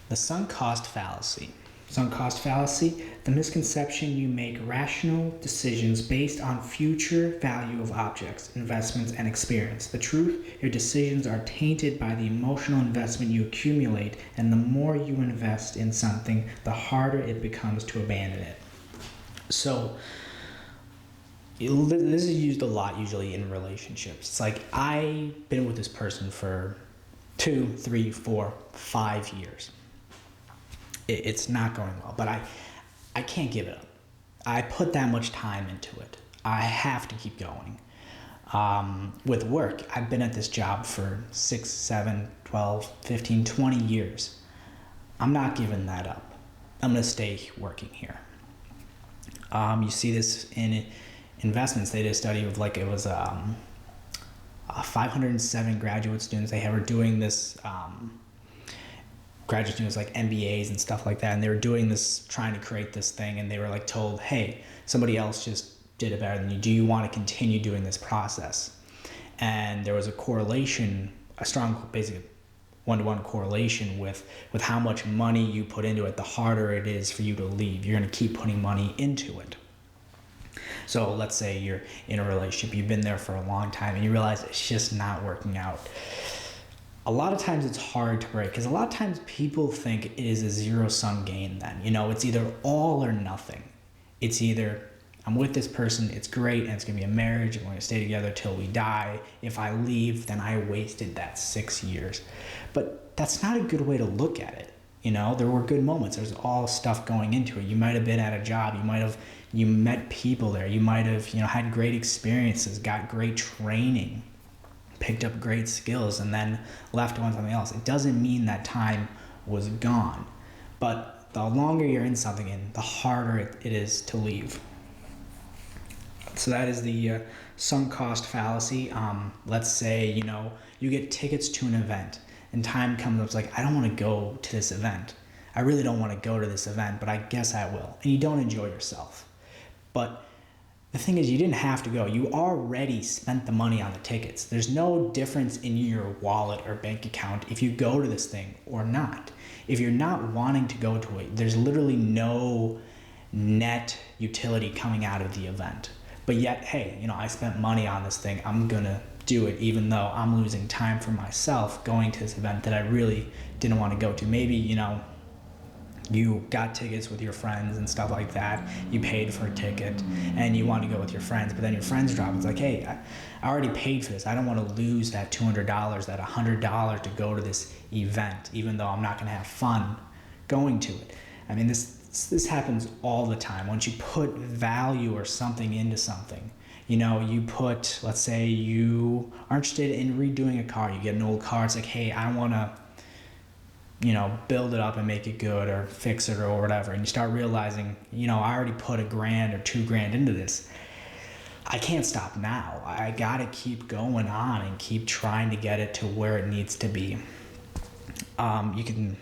The sunk cost fallacy. Sunk cost fallacy, the misconception you make rational decisions based on future value of objects, investments, and experience. The truth, your decisions are tainted by the emotional investment you accumulate, and the more you invest in something, the harder it becomes to abandon it. So, this is used a lot usually in relationships. It's like, I've been with this person for 2, 3, 4, 5 years. It's not going well, but I can't give it up. I put that much time into it. I have to keep going. With work, I've been at this job for 6, 7, 12, 15, 20 years. I'm not giving that up. I'm going to stay working here. You see this in investments. They did a study of 507 graduate students. They were doing this, graduate students like MBAs and stuff like that, and they were doing this, trying to create this thing, and they were like told, hey, somebody else just did it better than you. Do you want to continue doing this process? And there was a correlation, a strong, basically one-to-one correlation with how much money you put into it, the harder it is for you to leave. You're going to keep putting money into it. So let's say you're in a relationship, you've been there for a long time, and you realize it's just not working out. A lot of times it's hard to break, because a lot of times people think it is a zero-sum game then. It's either all or nothing. It's either I'm with this person, it's great, and it's going to be a marriage, and we're going to stay together till we die. If I leave, then I wasted that 6 years. But that's not a good way to look at it. There were good moments. There's all stuff going into it. You might have been at a job. You met people there. You might have, had great experiences, got great training, picked up great skills, and then left on something else. It doesn't mean that time was gone, but the longer you're in something, the harder it is to leave. So that is the sunk cost fallacy. Let's say, you get tickets to an event, and time comes up, it's like, I don't want to go to this event. I really don't want to go to this event, but I guess I will. And you don't enjoy yourself. But the thing is, you didn't have to go. You already spent the money on the tickets. There's no difference in your wallet or bank account if you go to this thing or not. If you're not wanting to go to it, there's literally no net utility coming out of the event. But yet, hey, I spent money on this thing. I'm going to do it, even though I'm losing time for myself going to this event that I really didn't want to go to. Maybe, you got tickets with your friends and stuff like that. You paid for a ticket and you want to go with your friends, but then your friends drop. It's like, hey, I already paid for this. I don't want to lose that $200, that $100 to go to this event, even though I'm not going to have fun going to it. I mean, this happens all the time. Once you put value or something into something, you put, let's say you are interested in redoing a car. You get an old car. It's like, hey, I want to, build it up and make it good or fix it or whatever. And you start realizing, I already put $1,000 or $2,000 into this. I can't stop now. I got to keep going on and keep trying to get it to where it needs to be. You can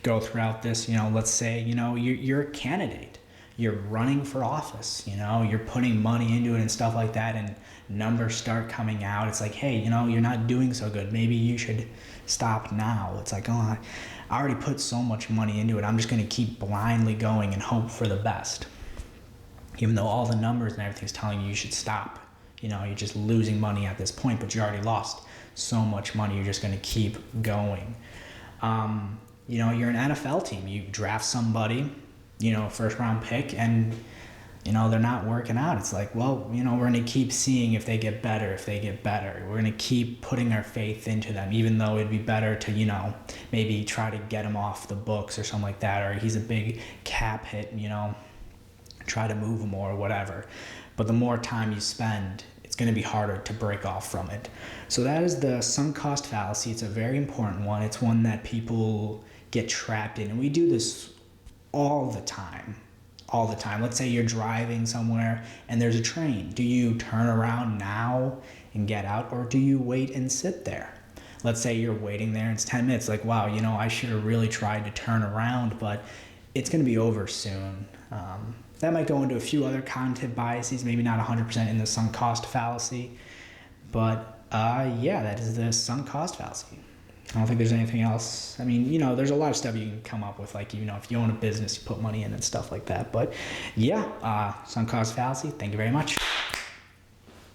go throughout this, let's say, you're a candidate. You're running for office, you're putting money into it and stuff like that, and numbers start coming out. It's like, hey, you're not doing so good. Maybe you should stop now. It's like, oh, I already put so much money into it. I'm just going to keep blindly going and hope for the best. Even though all the numbers and everything's telling you should stop. You're just losing money at this point, but you already lost so much money. You're just going to keep going. You're an NFL team. You draft somebody, first round pick, and they're not working out. It's like, well, we're going to keep seeing if they get better. We're going to keep putting our faith into them, even though it'd be better to, maybe try to get him off the books or something like that, or he's a big cap hit, try to move him or whatever. But the more time you spend, it's going to be harder to break off from it. So that is the sunk cost fallacy. It's a very important one. It's one that people get trapped in, and we do this all the time. Let's say you're driving somewhere and there's a train. Do you turn around now and get out, or do you wait and sit there? Let's say you're waiting there and it's 10 minutes. Like, wow, I should have really tried to turn around, but it's going to be over soon. That might go into a few other cognitive biases, maybe not 100% in the sunk cost fallacy, but that is the sunk cost fallacy. I don't think there's anything else. I mean, there's a lot of stuff you can come up with, like, if you own a business, you put money in and stuff like that. But yeah, sunk cost fallacy. Thank you very much.